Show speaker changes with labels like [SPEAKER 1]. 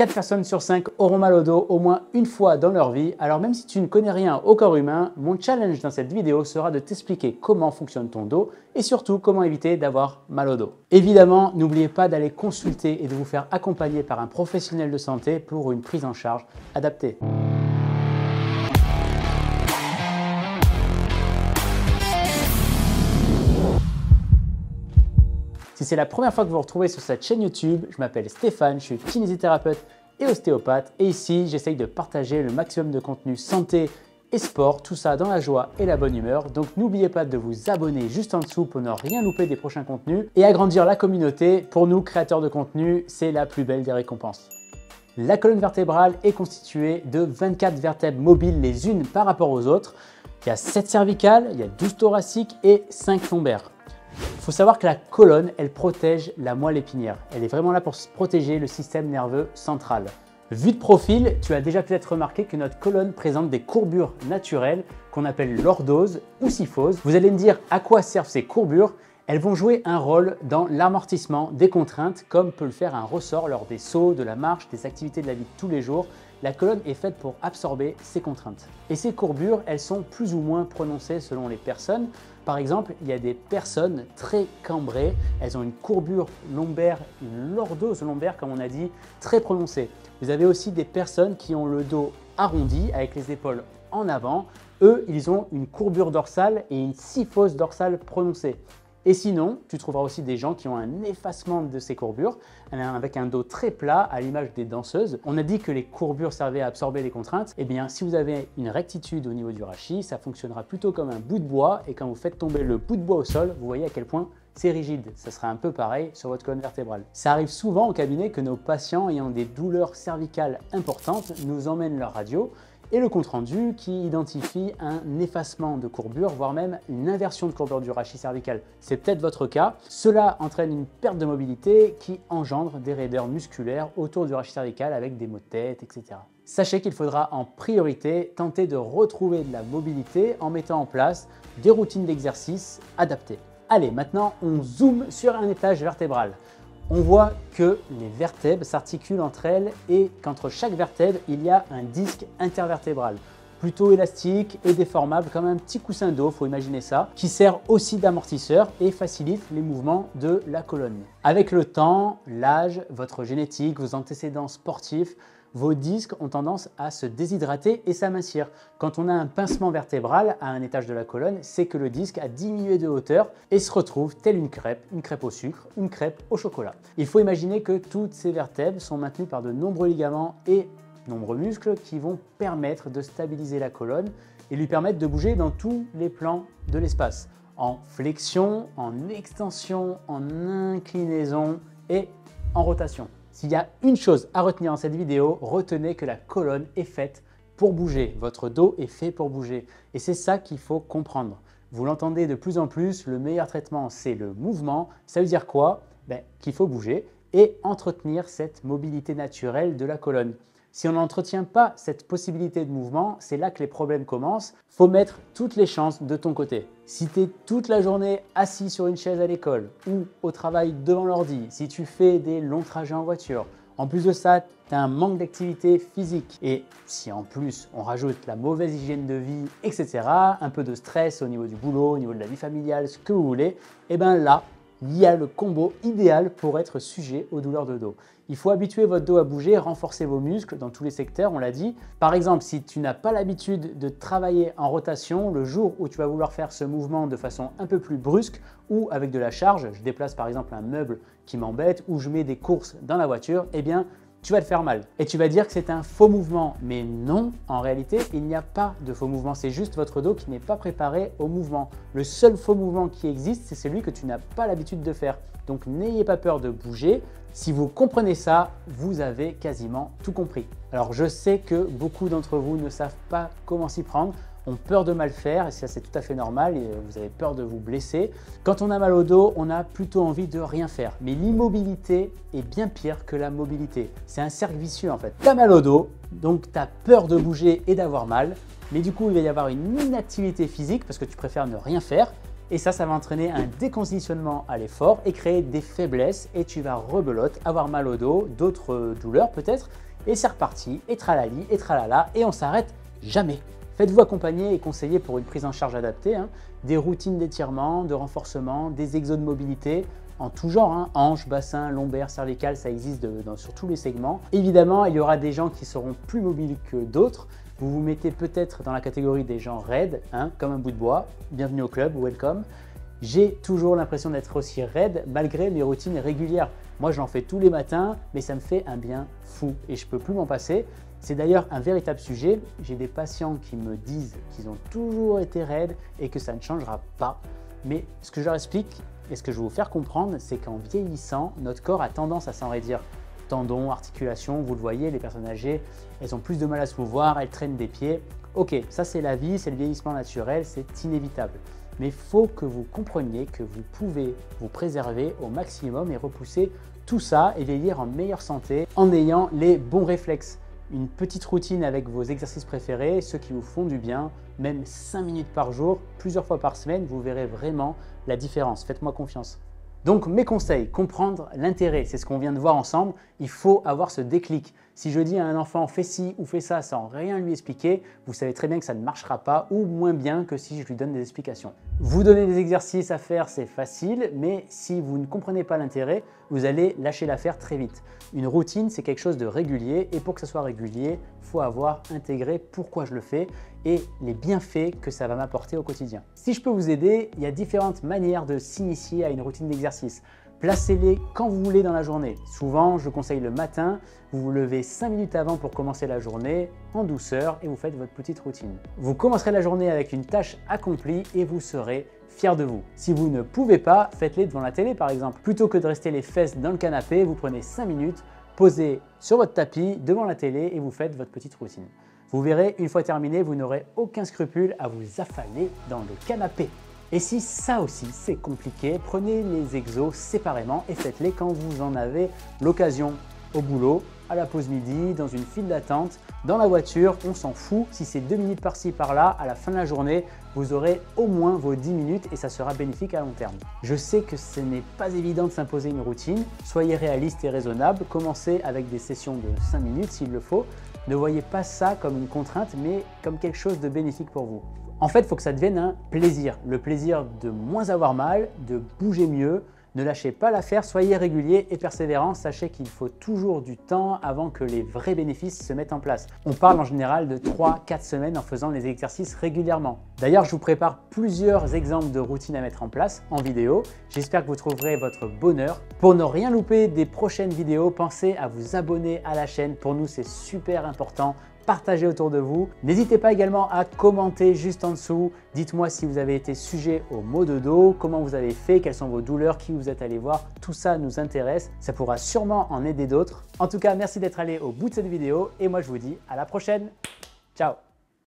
[SPEAKER 1] 4 personnes sur 5 auront mal au dos au moins une fois dans leur vie. Alors même si tu ne connais rien au corps humain, mon challenge dans cette vidéo sera de t'expliquer comment fonctionne ton dos et surtout comment éviter d'avoir mal au dos. Évidemment, n'oubliez pas d'aller consulter et de vous faire accompagner par un professionnel de santé pour une prise en charge adaptée. Si c'est la première fois que vous vous retrouvez sur cette chaîne YouTube, je m'appelle Stéphane, je suis kinésithérapeute et ostéopathe et ici j'essaye de partager le maximum de contenu santé et sport, tout ça dans la joie et la bonne humeur. Donc n'oubliez pas de vous abonner juste en dessous pour ne rien louper des prochains contenus et agrandir la communauté. Pour nous, créateurs de contenu, c'est la plus belle des récompenses. La colonne vertébrale est constituée de 24 vertèbres mobiles les unes par rapport aux autres. Il y a 7 cervicales, il y a 12 thoraciques et 5 lombaires. Il faut savoir que la colonne, elle protège la moelle épinière. Elle est vraiment là pour protéger le système nerveux central. Vu de profil, tu as déjà peut-être remarqué que notre colonne présente des courbures naturelles qu'on appelle lordose ou syphose. Vous allez me dire à quoi servent ces courbures? Elles vont jouer un rôle dans l'amortissement des contraintes comme peut le faire un ressort lors des sauts, de la marche, des activités de la vie de tous les jours. La colonne est faite pour absorber ces contraintes. Et ces courbures, elles sont plus ou moins prononcées selon les personnes. Par exemple, il y a des personnes très cambrées, elles ont une courbure lombaire, une lordose lombaire comme on a dit, très prononcée. Vous avez aussi des personnes qui ont le dos arrondi avec les épaules en avant. Eux, ils ont une courbure dorsale et une syphose dorsale prononcée. Et sinon, tu trouveras aussi des gens qui ont un effacement de ces courbures, avec un dos très plat à l'image des danseuses. On a dit que les courbures servaient à absorber les contraintes. Eh bien, si vous avez une rectitude au niveau du rachis, ça fonctionnera plutôt comme un bout de bois. Et quand vous faites tomber le bout de bois au sol, vous voyez à quel point c'est rigide. Ça sera un peu pareil sur votre colonne vertébrale. Ça arrive souvent au cabinet que nos patients ayant des douleurs cervicales importantes nous emmènent leur radio et le compte-rendu qui identifie un effacement de courbure, voire même une inversion de courbure du rachis cervical. C'est peut-être votre cas. Cela entraîne une perte de mobilité qui engendre des raideurs musculaires autour du rachis cervical avec des maux de tête, etc. Sachez qu'il faudra en priorité tenter de retrouver de la mobilité en mettant en place des routines d'exercice adaptées. Allez, maintenant on zoome sur un étage vertébral. On voit que les vertèbres s'articulent entre elles et qu'entre chaque vertèbre, il y a un disque intervertébral, plutôt élastique et déformable comme un petit coussin d'eau, faut imaginer ça, qui sert aussi d'amortisseur et facilite les mouvements de la colonne. Avec le temps, l'âge, votre génétique, vos antécédents sportifs, vos disques ont tendance à se déshydrater et s'amincir. Quand on a un pincement vertébral à un étage de la colonne, c'est que le disque a diminué de hauteur et se retrouve telle une crêpe au sucre, une crêpe au chocolat. Il faut imaginer que toutes ces vertèbres sont maintenues par de nombreux ligaments et nombreux muscles qui vont permettre de stabiliser la colonne et lui permettre de bouger dans tous les plans de l'espace, en flexion, en extension, en inclinaison et en rotation. S'il y a une chose à retenir dans cette vidéo, retenez que la colonne est faite pour bouger. Votre dos est fait pour bouger. Et c'est ça qu'il faut comprendre. Vous l'entendez de plus en plus, le meilleur traitement, c'est le mouvement. Ça veut dire quoi? Qu'il faut bouger et entretenir cette mobilité naturelle de la colonne. Si on n'entretient pas cette possibilité de mouvement, c'est là que les problèmes commencent. Il faut mettre toutes les chances de ton côté. Si tu es toute la journée assis sur une chaise à l'école ou au travail devant l'ordi, si tu fais des longs trajets en voiture, en plus de ça, tu as un manque d'activité physique et si en plus on rajoute la mauvaise hygiène de vie, etc., un peu de stress au niveau du boulot, au niveau de la vie familiale, ce que vous voulez, et bien là, il y a le combo idéal pour être sujet aux douleurs de dos. Il faut habituer votre dos à bouger, renforcer vos muscles dans tous les secteurs, on l'a dit. Par exemple, si tu n'as pas l'habitude de travailler en rotation, le jour où tu vas vouloir faire ce mouvement de façon un peu plus brusque ou avec de la charge, je déplace par exemple un meuble qui m'embête ou je mets des courses dans la voiture, eh bien, tu vas te faire mal. Et tu vas dire que c'est un faux mouvement. Mais non, en réalité, il n'y a pas de faux mouvement. C'est juste votre dos qui n'est pas préparé au mouvement. Le seul faux mouvement qui existe, c'est celui que tu n'as pas l'habitude de faire. Donc n'ayez pas peur de bouger. Si vous comprenez ça, vous avez quasiment tout compris. Alors je sais que beaucoup d'entre vous ne savent pas comment s'y prendre, ont peur de mal faire et ça c'est tout à fait normal et vous avez peur de vous blesser. Quand on a mal au dos, on a plutôt envie de rien faire. Mais l'immobilité est bien pire que la mobilité. C'est un cercle vicieux en fait. Tu as mal au dos, donc tu as peur de bouger et d'avoir mal. Mais du coup, il va y avoir une inactivité physique parce que tu préfères ne rien faire. Et ça va entraîner un déconditionnement à l'effort et créer des faiblesses et tu vas rebelote, avoir mal au dos, d'autres douleurs peut-être. et c'est reparti, et tralali, et tralala, et on s'arrête jamais. Faites-vous accompagner et conseiller pour une prise en charge adaptée, des routines d'étirement, de renforcement, des exos de mobilité, en tout genre, hanches, bassin, lombaires, cervicales, ça existe sur tous les segments. Évidemment, il y aura des gens qui seront plus mobiles que d'autres. Vous vous mettez peut-être dans la catégorie des gens raides, comme un bout de bois. Bienvenue au club, welcome. J'ai toujours l'impression d'être aussi raide malgré mes routines régulières. Moi, j'en fais tous les matins, mais ça me fait un bien fou et je ne peux plus m'en passer. C'est d'ailleurs un véritable sujet. J'ai des patients qui me disent qu'ils ont toujours été raides et que ça ne changera pas. Mais ce que je leur explique et ce que je veux vous faire comprendre, c'est qu'en vieillissant, notre corps a tendance à s'enraidir. Tendons, articulations, vous le voyez, les personnes âgées, elles ont plus de mal à se mouvoir, elles traînent des pieds. Ok, ça c'est la vie, c'est le vieillissement naturel, c'est inévitable. Mais il faut que vous compreniez que vous pouvez vous préserver au maximum et repousser tout ça et vieillir en meilleure santé en ayant les bons réflexes. Une petite routine avec vos exercices préférés, ceux qui vous font du bien, même 5 minutes par jour, plusieurs fois par semaine, vous verrez vraiment la différence. Faites-moi confiance. Donc mes conseils, comprendre l'intérêt, c'est ce qu'on vient de voir ensemble, il faut avoir ce déclic. Si je dis à un enfant fais ci ou fais ça sans rien lui expliquer, vous savez très bien que ça ne marchera pas ou moins bien que si je lui donne des explications. Vous donner des exercices à faire, c'est facile, mais si vous ne comprenez pas l'intérêt, vous allez lâcher l'affaire très vite. Une routine, c'est quelque chose de régulier et pour que ça soit régulier, il faut avoir intégré pourquoi je le fais et les bienfaits que ça va m'apporter au quotidien. Si je peux vous aider, il y a différentes manières de s'initier à une routine d'exercice. Placez-les quand vous voulez dans la journée. Souvent, je conseille le matin, vous vous levez 5 minutes avant pour commencer la journée en douceur et vous faites votre petite routine. Vous commencerez la journée avec une tâche accomplie et vous serez fier de vous. Si vous ne pouvez pas, faites-les devant la télé par exemple. Plutôt que de rester les fesses dans le canapé, vous prenez 5 minutes, posez sur votre tapis devant la télé et vous faites votre petite routine. Vous verrez, une fois terminé, vous n'aurez aucun scrupule à vous affaler dans le canapé. Et si ça aussi c'est compliqué, prenez les exos séparément et faites-les quand vous en avez l'occasion. Au boulot, à la pause midi, dans une file d'attente, dans la voiture, on s'en fout. Si c'est 2 minutes par-ci par-là, à la fin de la journée, vous aurez au moins vos 10 minutes et ça sera bénéfique à long terme. Je sais que ce n'est pas évident de s'imposer une routine. Soyez réaliste et raisonnable. Commencez avec des sessions de 5 minutes s'il le faut. Ne voyez pas ça comme une contrainte, mais comme quelque chose de bénéfique pour vous. En fait, il faut que ça devienne un plaisir. Le plaisir de moins avoir mal, de bouger mieux. Ne lâchez pas l'affaire, soyez régulier et persévérant. Sachez qu'il faut toujours du temps avant que les vrais bénéfices se mettent en place. On parle en général de 3-4 semaines en faisant les exercices régulièrement. D'ailleurs, je vous prépare plusieurs exemples de routines à mettre en place en vidéo. J'espère que vous trouverez votre bonheur. Pour ne rien louper des prochaines vidéos, pensez à vous abonner à la chaîne. Pour nous, c'est super important. Partagez autour de vous. N'hésitez pas également à commenter juste en dessous. Dites-moi si vous avez été sujet aux maux de dos, comment vous avez fait, quelles sont vos douleurs, qui vous êtes allé voir. Tout ça nous intéresse. Ça pourra sûrement en aider d'autres. En tout cas, merci d'être allé au bout de cette vidéo et moi je vous dis à la prochaine. Ciao!